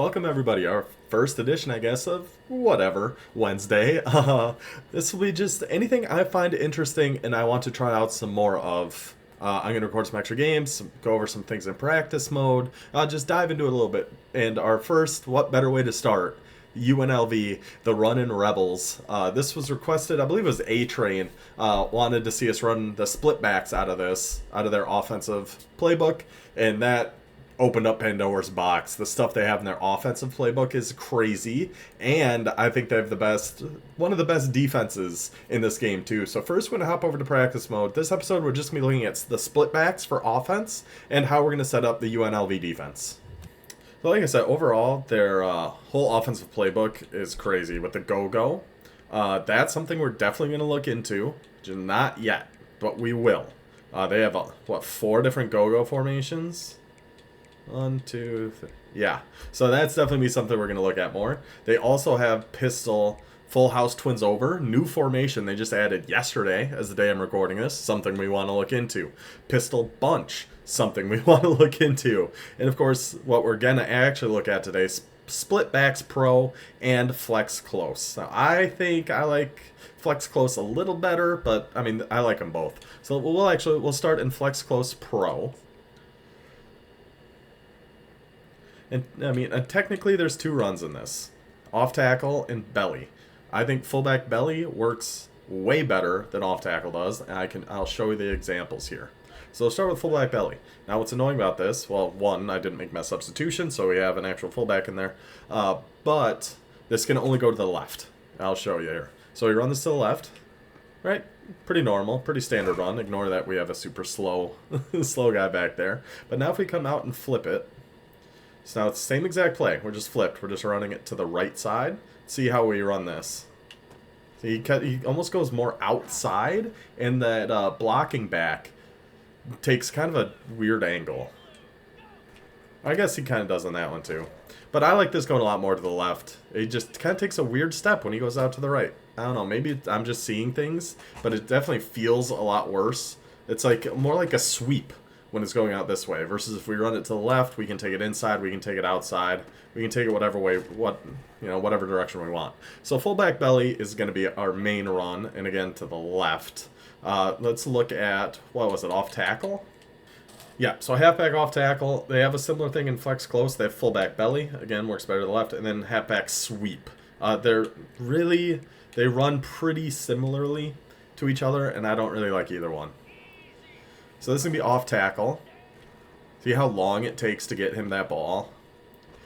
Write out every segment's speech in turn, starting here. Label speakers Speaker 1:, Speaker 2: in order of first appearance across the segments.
Speaker 1: Welcome everybody, our first edition, I guess, of whatever, Wednesday. This will be just anything I find interesting and I want to try out some more of. I'm going to record some extra games, go over some things in practice mode, just dive into it a little bit. And our first, what better way to start? UNLV, the Runnin' Rebels. This was requested, I believe it was A-Train, wanted to see us run the split backs out of their offensive playbook, and that opened up Pandora's box. The stuff they have in their offensive playbook is crazy, and I think they have one of the best defenses in this game too. So first we're going to hop over to practice mode. This episode we're just going to be looking at the split backs for offense and how we're going to set up the UNLV defense. So like I said, overall, their whole offensive playbook is crazy with the go-go. That's something we're definitely going to look into. Just not yet, but we will. They have, 4 different go-go formations? 1, 2, 3. Yeah. So that's definitely something we're going to look at more. They also have pistol full house twins over. New formation they just added yesterday as the day I'm recording this. Something we want to look into. Pistol bunch. Something we want to look into. And of course, what we're going to actually look at today is split backs pro and flex close. Now, I think I like flex close a little better, but I mean, I like them both. So we'll start in flex close pro. And I mean, technically there's 2 runs in this. Off tackle and belly. I think fullback belly works way better than off tackle does, and I'll show you the examples here. So let's start with fullback belly. Now what's annoying about this, well, one, I didn't make my substitution, so we have an actual fullback in there. But this can only go to the left. I'll show you here. So we run this to the left, right? Pretty normal, pretty standard run. Ignore that we have a super slow guy back there. But now if we come out and flip it, so now it's the same exact play. We're just flipped. We're just running it to the right side. See how we run this. So he almost goes more outside, and that blocking back takes kind of a weird angle. I guess he kind of does on that one too. But I like this going a lot more to the left. He just kind of takes a weird step when he goes out to the right. I don't know, maybe I'm just seeing things, but it definitely feels a lot worse. It's like more like a sweep when it's going out this way, versus if we run it to the left, we can take it inside, we can take it outside, we can take it whatever way, whatever direction we want. So fullback belly is going to be our main run, and again to the left. Let's look at, what was it, off tackle? Yeah, so halfback off tackle, they have a similar thing in flex close. They have fullback belly, again works better to the left, and then halfback sweep. They run pretty similarly to each other, and I don't really like either one. So this is going to be off tackle. See how long it takes to get him that ball?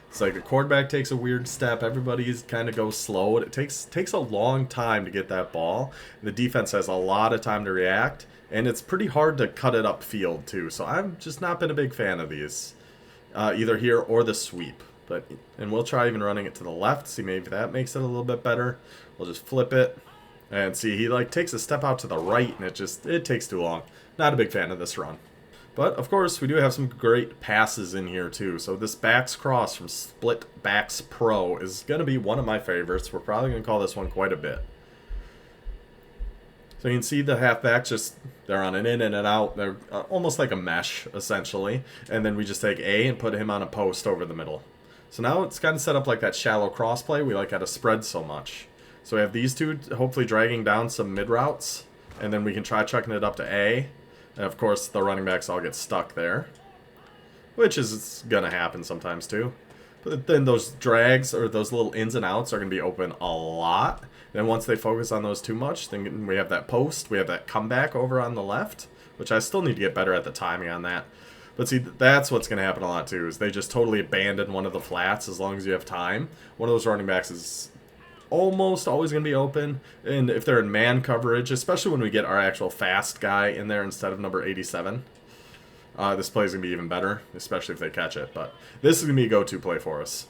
Speaker 1: It's like a quarterback takes a weird step. Everybody kind of goes slow. It takes a long time to get that ball. The defense has a lot of time to react. And it's pretty hard to cut it upfield too. So I've just not been a big fan of these. Either here or the sweep. And we'll try even running it to the left. See maybe that makes it a little bit better. We'll just flip it. And see, he takes a step out to the right, and it takes too long. Not a big fan of this run. But, of course, we do have some great passes in here, too. So this backs cross from Split Backs Pro is going to be one of my favorites. We're probably going to call this one quite a bit. So you can see the halfbacks they're on an in and an out. They're almost like a mesh, essentially. And then we just take A and put him on a post over the middle. So now it's kind of set up like that shallow cross play we like out of spread so much. So we have these two hopefully dragging down some mid routes, and then we can try chucking it up to A. And of course the running backs all get stuck there, which is going to happen sometimes too. But then those drags or those little ins and outs are going to be open a lot. Then once they focus on those too much, then we have that post, we have that comeback over on the left, which I still need to get better at the timing on that. But see, that's what's going to happen a lot too, is they just totally abandon one of the flats as long as you have time. One of those running backs is almost always going to be open, and if they're in man coverage, especially when we get our actual fast guy in there instead of number 87, this play is going to be even better, especially if they catch it. But this is going to be a go-to play for us.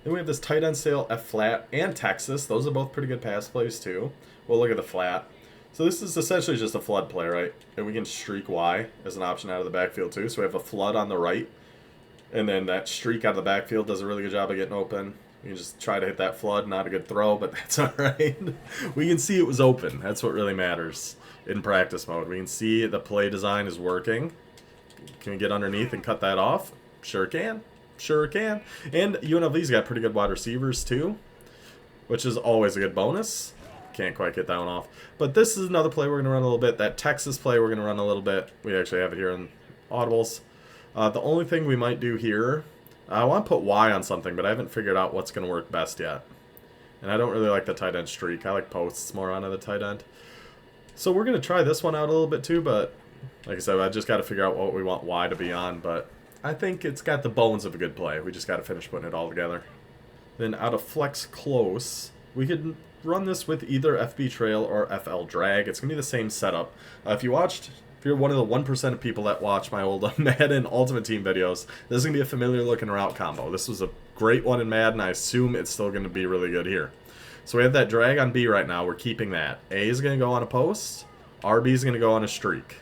Speaker 1: Then we have this tight end sail, F flat, and Texas. Those are both pretty good pass plays too. We'll look at the flat. So this is essentially just a flood play, right? And we can streak Y as an option out of the backfield too. So we have a flood on the right, and then that streak out of the backfield does a really good job of getting open. You can just try to hit that flood. Not a good throw, but that's all right. We can see it was open. That's what really matters in practice mode. We can see the play design is working. Can we get underneath and cut that off? Sure can. Sure can. And UNLV's got pretty good wide receivers too, which is always a good bonus. Can't quite get that one off. But this is another play we're going to run a little bit. That Texas play we're going to run a little bit. We actually have it here in audibles. The only thing we might do here, I want to put Y on something, but I haven't figured out what's going to work best yet. And I don't really like the tight end streak. I like posts more onto the tight end. So we're going to try this one out a little bit too, but like I said, I just got to figure out what we want Y to be on, but I think it's got the bones of a good play. We just got to finish putting it all together. Then out of flex close, we could run this with either FB trail or FL drag. It's going to be the same setup. If you're one of the 1% of people that watch my old Madden Ultimate Team videos, this is going to be a familiar looking route combo. This was a great one in Madden. I assume it's still going to be really good here. So we have that drag on B right now. We're keeping that. A is going to go on a post. RB is going to go on a streak.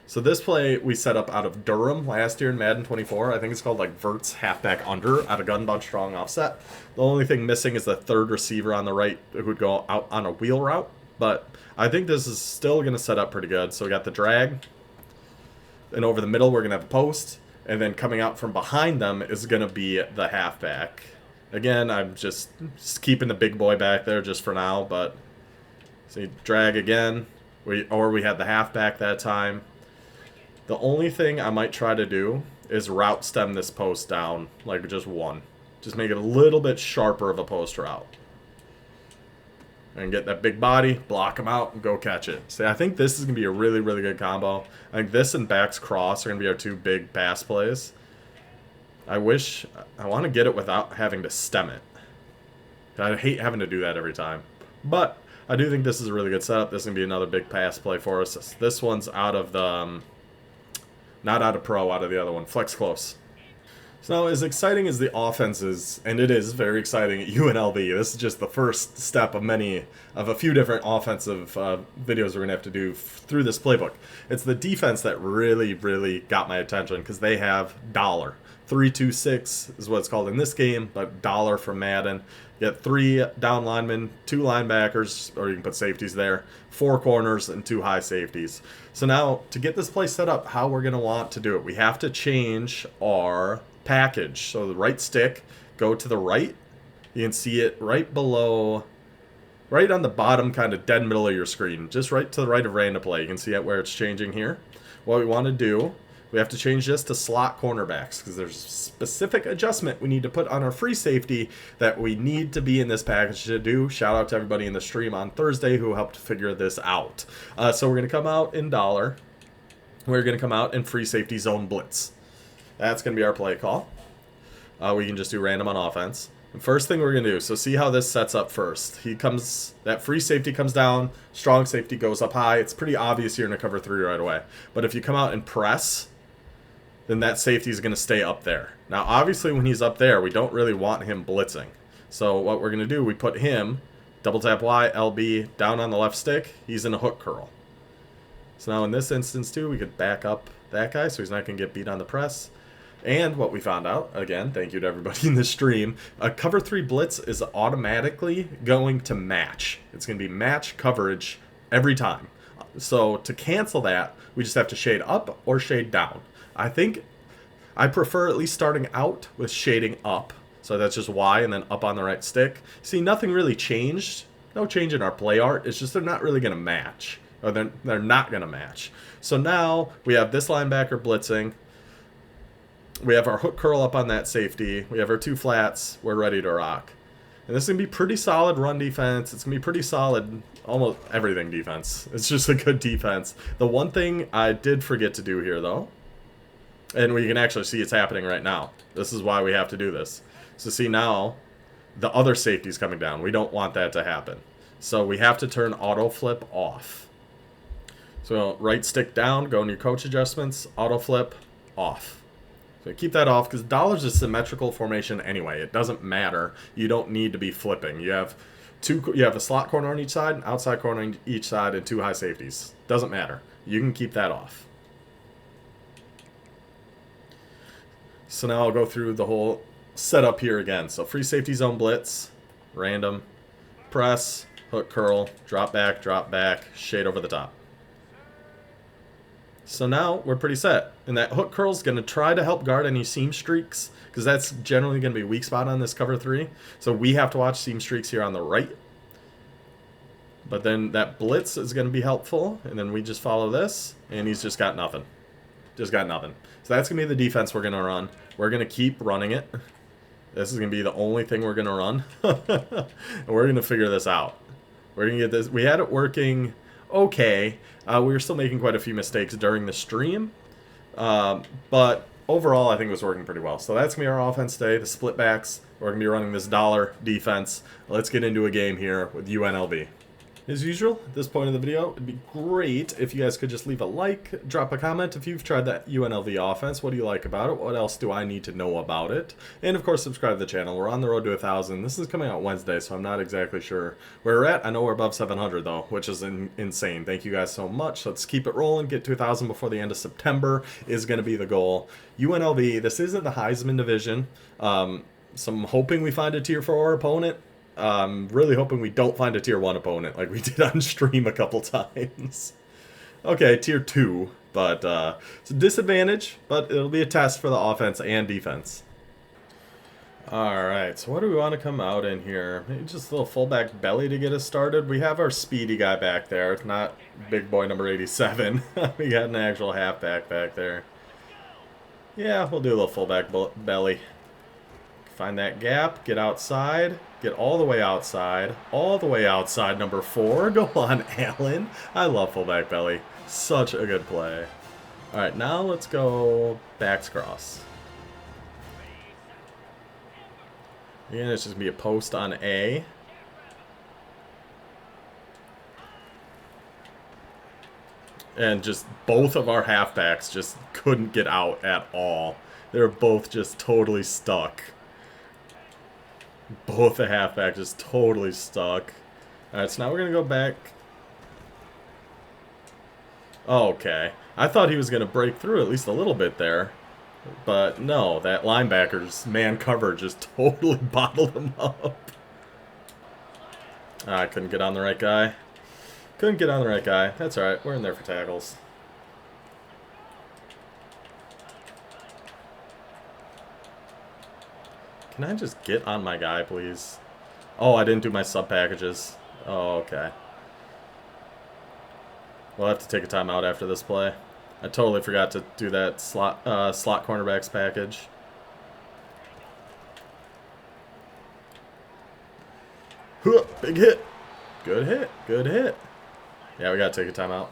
Speaker 1: So this play we set up out of Durham last year in Madden 24. I think it's called like Verts halfback under out of gun bunch strong offset. The only thing missing is the third receiver on the right who would go out on a wheel route. But I think this is still going to set up pretty good. So we got the drag. And over the middle we're going to have a post. And then coming out from behind them is going to be the halfback. Again, I'm just keeping the big boy back there just for now. But see, drag again. We had the halfback that time. The only thing I might try to do is route stem this post down, like just one. Just make it a little bit sharper of a post route. And get that big body, block him out, and go catch it. See, I think this is going to be a really, really good combo. I think this and backs cross are going to be our two big pass plays. I want to get it without having to stem it. I hate having to do that every time. But I do think this is a really good setup. This is going to be another big pass play for us. This one's out of the... not out of pro, out of the other one. Flex close. So now, as exciting as the offense is, and it is very exciting at UNLV, this is just the first step of a few different offensive videos we're going to have to do through this playbook. It's the defense that really, really got my attention, because they have dollar. 3-2-6 is what it's called in this game, but dollar from Madden. You get 3 down linemen, 2 linebackers, or you can put safeties there, 4 corners, and 2 high safeties. So now, to get this play set up, how we're going to want to do it, we have to change our package. So the right stick, go to the right. You can see it right below, right on the bottom, kind of dead middle of your screen. Just right to the right of random play. You can see it where it's changing here. What we want to do, we have to change this to slot cornerbacks, because there's a specific adjustment we need to put on our free safety that we need to be in this package to do. Shout out to everybody in the stream on Thursday who helped figure this out. So we're going to come out in dollar. We're going to come out in free safety zone blitz. That's going to be our play call. We can just do random on offense. And first thing we're going to do, so see how this sets up first. That free safety comes down, strong safety goes up high. It's pretty obvious you're going to cover 3 right away. But if you come out and press, then that safety is going to stay up there. Now, obviously, when he's up there, we don't really want him blitzing. So what we're going to do, we put him, double tap Y, LB, down on the left stick. He's in a hook curl. So now in this instance, too, we could back up that guy so he's not going to get beat on the press. And what we found out, again, thank you to everybody in the stream, a cover 3 blitz is automatically going to match. It's going to be match coverage every time. So to cancel that, we just have to shade up or shade down. I think I prefer at least starting out with shading up. So that's just Y and then up on the right stick. See, nothing really changed. No change in our play art. It's just they're not really going to match. Or they're not going to match. So now we have this linebacker blitzing. We have our hook curl up on that safety. We have our 2 flats. We're ready to rock. And this is going to be pretty solid run defense. It's going to be pretty solid almost everything defense. It's just a good defense. The one thing I did forget to do here, though, and we can actually see it's happening right now. This is why we have to do this. So see now, the other safety's coming down. We don't want that to happen. So we have to turn auto flip off. So right stick down, go in your coach adjustments, auto flip off. So keep that off, because dollar's a symmetrical formation anyway. It doesn't matter. You don't need to be flipping. You have a slot corner on each side, an outside corner on each side, and 2 high safeties. Doesn't matter. You can keep that off. So now I'll go through the whole setup here again. So free safety zone blitz, random, press, hook curl, drop back, shade over the top. So now we're pretty set. And that hook curl's going to try to help guard any seam streaks, because that's generally going to be a weak spot on this cover 3. So we have to watch seam streaks here on the right. But then that blitz is going to be helpful, and then we just follow this, and he's just got nothing. Just got nothing. So that's going to be the defense we're going to run. We're going to keep running it. This is going to be the only thing we're going to run. And we're going to figure this out. We're going to get this. We had it working okay. We were still making quite a few mistakes during the stream. But overall, I think it was working pretty well. So that's going to be our offense today, the split backs. We're going to be running this dollar defense. Let's get into a game here with UNLV. As usual, at this point in the video, it'd be great if you guys could just leave a like, drop a comment if you've tried that UNLV offense. What do you like about it? What else do I need to know about it? And of course, subscribe to the channel. We're on the road to 1,000. This is coming out Wednesday, so I'm not exactly sure where we're at. I know we're above 700 though, which is insane. Thank you guys so much. Let's keep it rolling. Get to 1,000 before the end of September is going to be the goal. UNLV, this isn't the Heisman division. So I'm hoping we find a tier 4 opponent. Really hoping we don't find a tier 1 opponent like we did on stream a couple times. Okay, tier 2, but it's a disadvantage, but it'll be a test for the offense and defense. Alright, so what do we want to come out in here? Maybe just a little fullback belly to get us started. We have our speedy guy back there, not big boy number 87. We got an actual halfback back there. Yeah, we'll do a little fullback belly. Find that gap, get outside, get all the way outside, number 4. Go on, Allen. I love fullback belly. Such a good play. All right, now let's go backs cross. Again, it's just going to be a post on A. And just both of our halfbacks just couldn't get out at all. They're both just totally stuck. Both the halfbacks just totally stuck. Alright, so now we're going to go back. Oh, okay. I thought he was going to break through at least a little bit there. But no, that linebacker's man cover just totally bottled him up. I couldn't get on the right guy. Couldn't get on the right guy. That's alright. We're in there for tackles. Can I just get on my guy, please? Oh, I didn't do my sub packages. Oh, okay. We'll have to take a timeout after this play. I totally forgot to do that slot cornerbacks package. Big hit. Good hit. Good hit. Yeah, we got to take a timeout.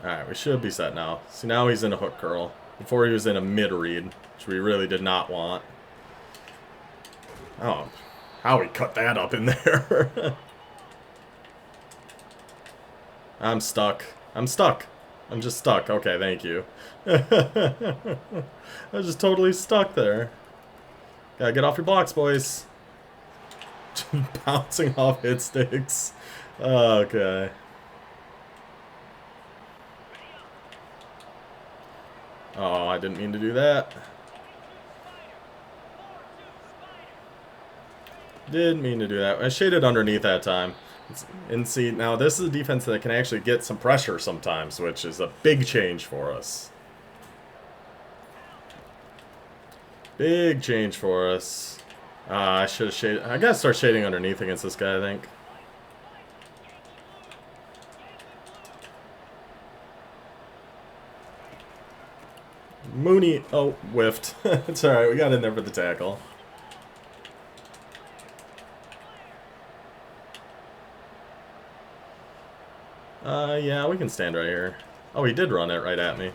Speaker 1: Alright, we should be set now. See, now he's in a hook curl. Before he was in a mid-read, which we really did not want. Oh, how he cut that up in there. I'm stuck. I'm stuck. I'm just stuck. Okay, thank you. I was just totally stuck there. Gotta get off your blocks, boys. Bouncing off hit sticks. Okay. Oh, I didn't mean to do that. Didn't mean to do that. I shaded underneath that time. And see, now this is a defense that can actually get some pressure sometimes, which is a big change for us. Big change for us. I should have shaded. I gotta start shading underneath against this guy, I think. Mooney. Oh, whiffed. It's alright, we got in there for the tackle. Yeah, we can stand right here. Oh, he did run it right at me.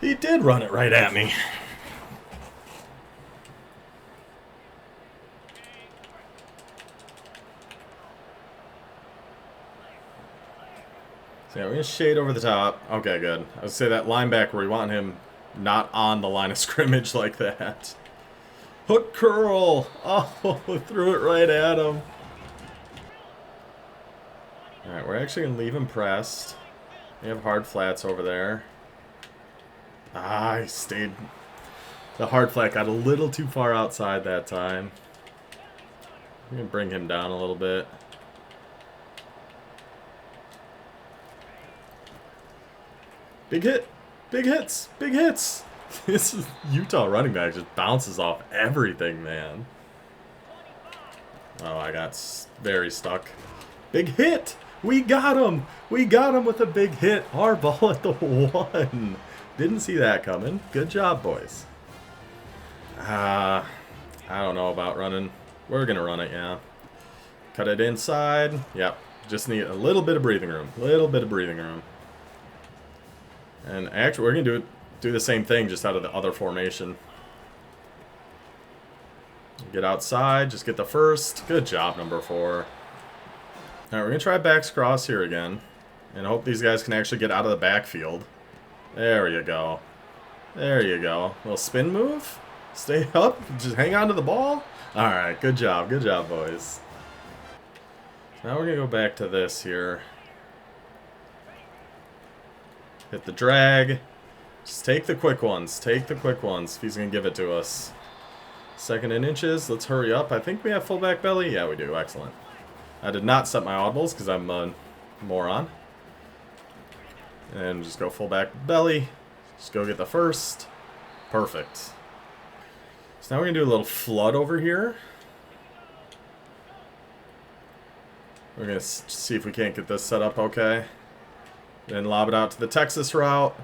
Speaker 1: He did run it right at me. So yeah, we're going to shade over the top. Okay, good. I would say that linebacker, we want him not on the line of scrimmage like that. Hook curl! Oh, threw it right at him. Alright, we're actually going to leave him pressed. We have hard flats over there. Ah, he stayed. The hard flat got a little too far outside that time. I'm going to bring him down a little bit. Big hit. Big hits. Big hits. This is Utah running back just bounces off everything, man. Oh, I got very stuck. Big hit. We got him. We got him with a big hit. Our ball at the 1. Didn't see that coming. Good job, boys. I don't know about running. We're going to run it, yeah. Cut it inside. Yep. Just need a little bit of breathing room. Little bit of breathing room. And actually, we're going to do the same thing just out of the other formation. Get outside. Just get the first. Good job, number 4. Alright, we're going to try backs cross here again. And hope these guys can actually get out of the backfield. There you go. There you go. Little spin move. Stay up. Just hang on to the ball. Alright, good job. Good job, boys. Now we're going to go back to this here. Hit the drag. Just take the quick ones. Take the quick ones if he's going to give it to us. 2nd and inches. Let's hurry up. I think we have fullback belly. Yeah, we do. Excellent. I did not set my audibles because I'm a moron. And just go fullback belly. Just go get the first. Perfect. So now we're going to do a little flood over here. We're going to see if we can't get this set up okay. Then lob it out to the Texas route.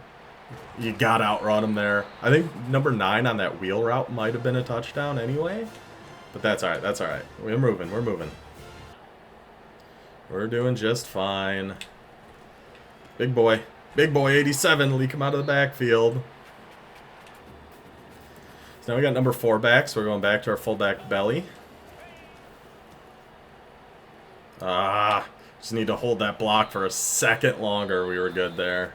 Speaker 1: You got to outrun him there. I think number 9 on that wheel route might have been a touchdown anyway. But that's alright. That's alright. We're moving. We're moving. We're doing just fine. Big boy. Big boy 87. Leak him out of the backfield. So now we got number 4 back. So we're going back to our fullback belly. Just need to hold that block for a second longer. We were good there.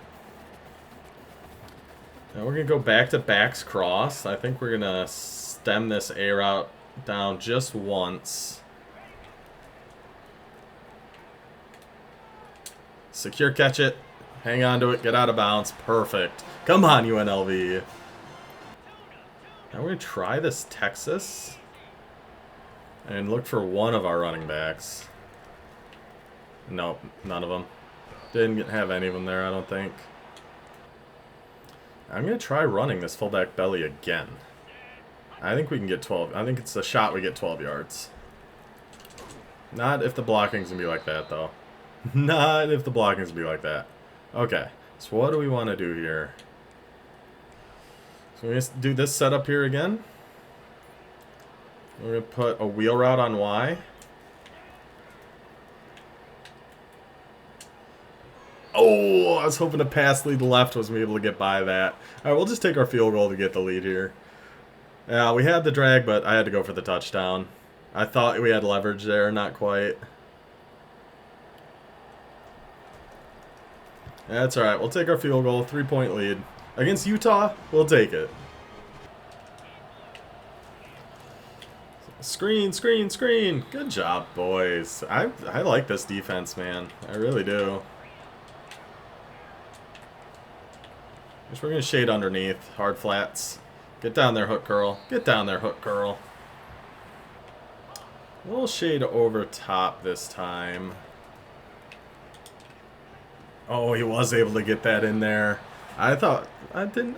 Speaker 1: Now we're going to go back to backs cross. I think we're going to stem this A route down just once. Secure catch it. Hang on to it. Get out of bounds. Perfect. Come on, UNLV. Now we're going to try this Texas. And look for one of our running backs. Nope, none of them. Didn't have any of them there, I don't think. I'm going to try running this fullback belly again. I think we can get 12. I think it's a shot we get 12 yards. Not if the blocking's going to be like that, though. Not if the blocking's going to be like that. Okay, so what do we want to do here? So we're going to do this setup here again. We're going to put a wheel route on Y. Oh, I was hoping to pass lead left, wasn't able to get by that. All right, we'll just take our field goal to get the lead here. Yeah, we had the drag, but I had to go for the touchdown. I thought we had leverage there, not quite. That's all right. We'll take our field goal, 3-point lead. Against Utah, we'll take it. Screen, screen, screen. Good job, boys. I like this defense, man. I really do. Guess we're going to shade underneath. Hard flats. Get down there, hook curl. Get down there, hook curl. We'll shade over top this time. Oh, he was able to get that in there. I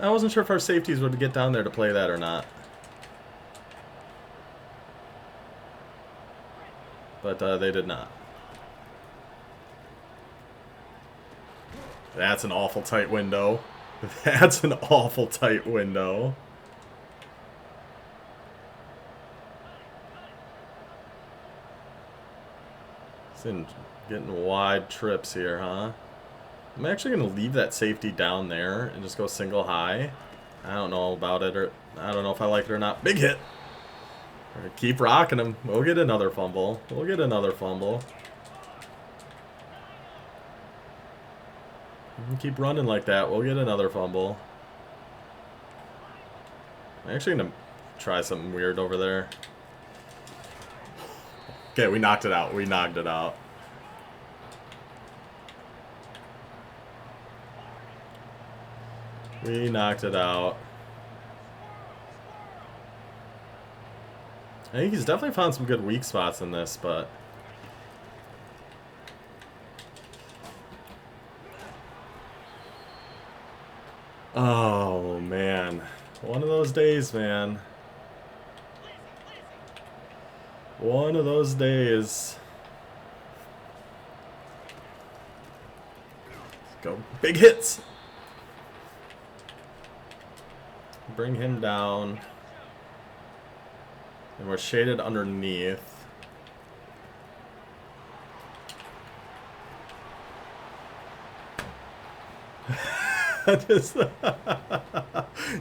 Speaker 1: wasn't sure if our safeties would get down there to play that or not. But they did not. That's an awful tight window. That's an awful tight window. It's in getting wide trips here, huh? I'm actually going to leave that safety down there and just go single high. I don't know about it, or I don't know if I like it or not. Big hit. Keep rocking him. We'll get another fumble. We'll get another fumble. Keep running like that. We'll get another fumble. I'm actually going to try something weird over there. Okay, we knocked it out. We knocked it out. We knocked it out. I think he's definitely found some good weak spots in this, but... those days, man. One of those days. Let's go. Big hits. Bring him down. And we're shaded underneath.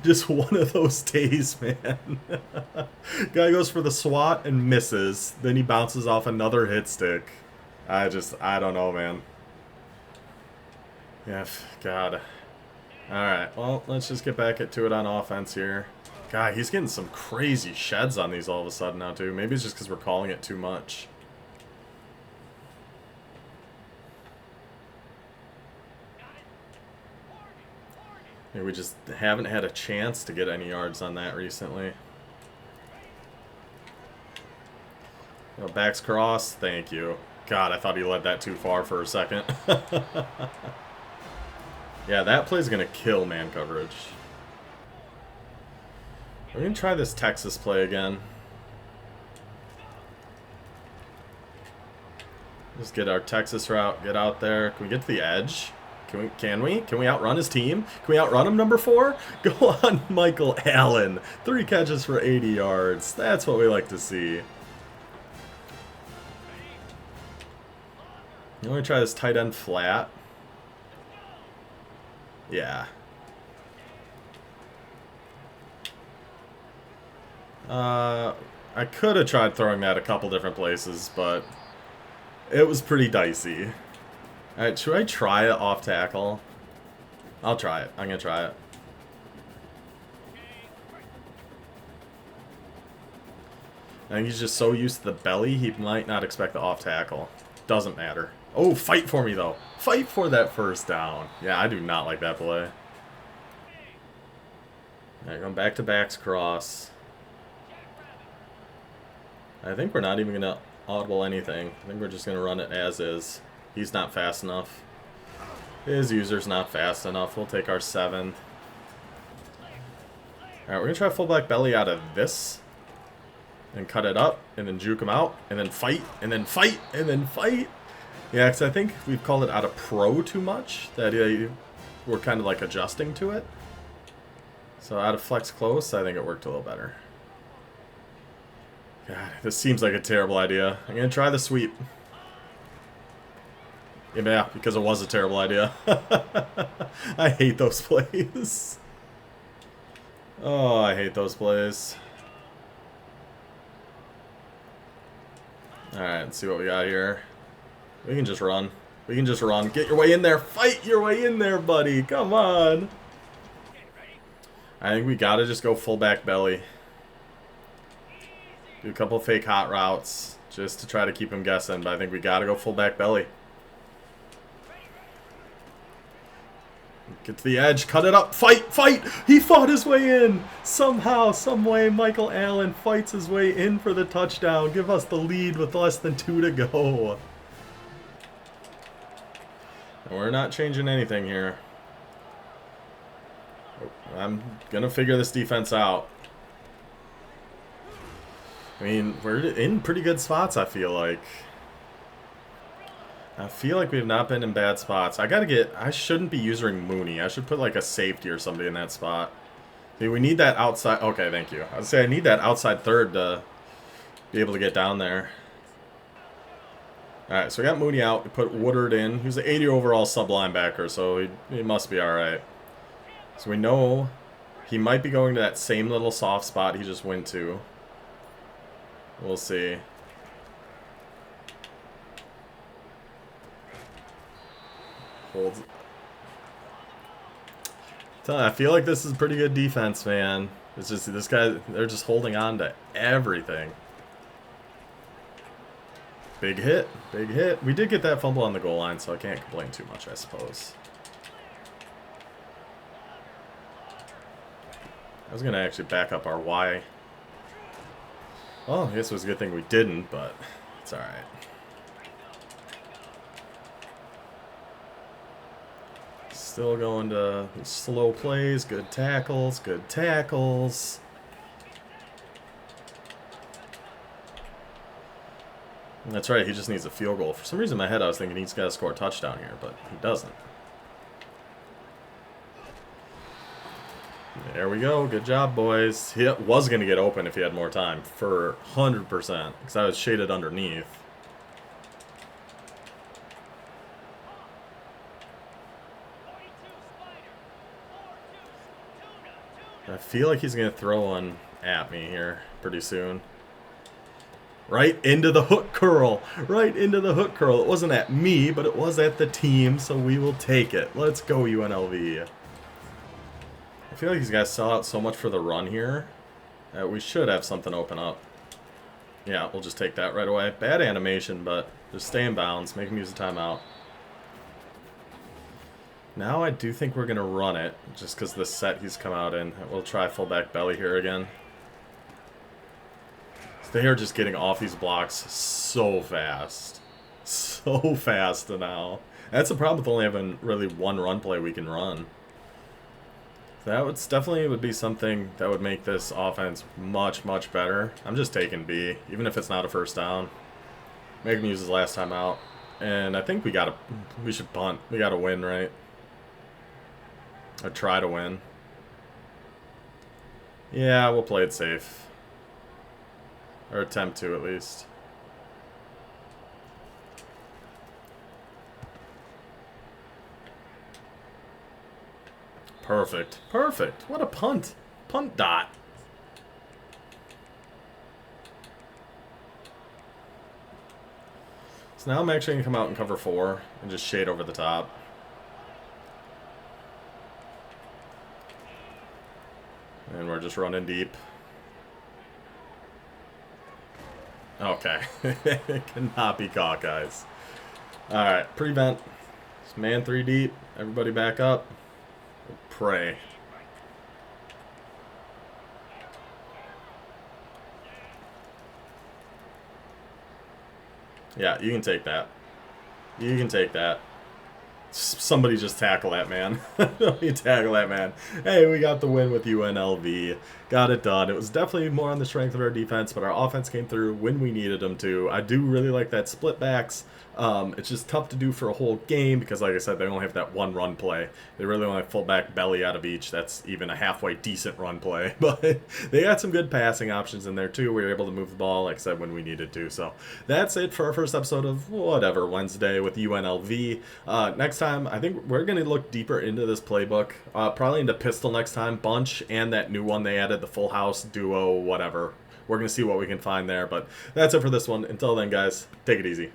Speaker 1: Just one of those days, man. Guy goes for the swat and misses. Then he bounces off another hit stick. I don't know, man. Yeah, God. Alright, well, let's just get back to it on offense here. God, he's getting some crazy sheds on these all of a sudden now, too. Maybe it's just because we're calling it too much. Maybe we just haven't had a chance to get any yards on that recently. Backs cross, thank you. God, I thought he led that too far for a second. Yeah, that play's going to kill man coverage. We're going to try this Texas play again. Just get our Texas route, get out there. Can we get to the edge? Can we? Can we outrun his team? Can we outrun him, number 4? Go on, Michael Allen. 3 catches for 80 yards. That's what we like to see. You want to try this tight end flat? Yeah. I could have tried throwing that a couple different places, but it was pretty dicey. Alright, should I try it off tackle? I'll try it. I'm going to try it. I think he's just so used to the belly, he might not expect the off tackle. Doesn't matter. Oh, fight for me, though. Fight for that first down. Yeah, I do not like that play. Alright, going back to backs cross. I think we're not even going to audible anything. I think we're just going to run it as is. He's not fast enough. His user's not fast enough. We'll take our 7th. Alright, we're going to try fullback belly out of this. And cut it up. And then juke him out. And then fight. And then fight. And then fight. Yeah, because I think we've called it out of pro too much. That we're kind of like adjusting to it. So out of flex close, I think it worked a little better. God, this seems like a terrible idea. I'm going to try the sweep. Yeah, because it was a terrible idea. I hate those plays. Oh, I hate those plays. Alright, let's see what we got here. We can just run. We can just run. Get your way in there. Fight your way in there, buddy. Come on. I think we gotta just go fullback belly. Do a couple fake hot routes just to try to keep him guessing, but I think we gotta go fullback belly. Get to the edge, cut it up, fight, fight! He fought his way in! Somehow, some way, Michael Allen fights his way in for the touchdown. Give us the lead with less than 2 to go. And we're not changing anything here. I'm gonna figure this defense out. I mean, we're in pretty good spots, I feel like. I feel like we've not been in bad spots. I shouldn't be using Mooney. I should put like a safety or somebody in that spot. See, we need that outside. Okay, thank you. I would say I need that outside third to be able to get down there. Alright, so we got Mooney out. We put Woodard in. He's an 80 overall sub linebacker, so he must be alright. So we know he might be going to that same little soft spot he just went to. We'll see. Holds. I feel like this is pretty good defense, man. It's just this guy, they're just holding on to everything. Big hit, big hit. We did get that fumble on the goal line, so I can't complain too much, I suppose. I was going to actually back up our Y. Well, I guess it was a good thing we didn't, but it's alright. Still going to slow plays, good tackles, good tackles. That's right, he just needs a field goal. For some reason in my head I was thinking he's got to score a touchdown here, but he doesn't. There we go. Good job, boys. He was going to get open if he had more time, for 100%, because I was shaded underneath. I feel like he's going to throw one at me here pretty soon. Right into the hook curl. Right into the hook curl. It wasn't at me, but it was at the team, so we will take it. Let's go, UNLV. I feel like these guys sell out so much for the run here that we should have something open up. Yeah, we'll just take that right away. Bad animation, but just stay in bounds. Make him use the timeout. Now I do think we're going to run it, just because the set he's come out in. We'll try fullback belly here again. They are just getting off these blocks so fast. So fast now. That's the problem with only having really one run play we can run. That would definitely would be something that would make this offense much, much better. I'm just taking B, even if it's not a first down. Make him use his last time out. And I think we should punt. We gotta win, right? Or try to win. Yeah, we'll play it safe. Or attempt to, at least. Perfect. Perfect. What a punt. Punt dot. So now I'm actually going to come out and cover 4 and just shade over the top. And we're just running deep. Okay. It cannot be caught, guys. Alright, prevent. It's man 3 deep. Everybody back up. Pray. Yeah, you can take that. You can take that. Somebody just tackle that man. You tackle that man. Hey, we got the win with UNLV. Got it done. It was definitely more on the strength of our defense, but our offense came through when we needed them to. I do really like that split backs. It's just tough to do for a whole game because, like I said, they only have that one run play. They really only have fullback belly out of each. That's even a halfway decent run play. But they got some good passing options in there, too. We were able to move the ball, like I said, when we needed to. So that's it for our first episode of whatever Wednesday with UNLV. Next time, I think we're going to look deeper into this playbook. Probably into pistol next time, bunch, and that new one they added, the full house, duo, whatever. We're going to see what we can find there. But that's it for this one. Until then, guys, take it easy.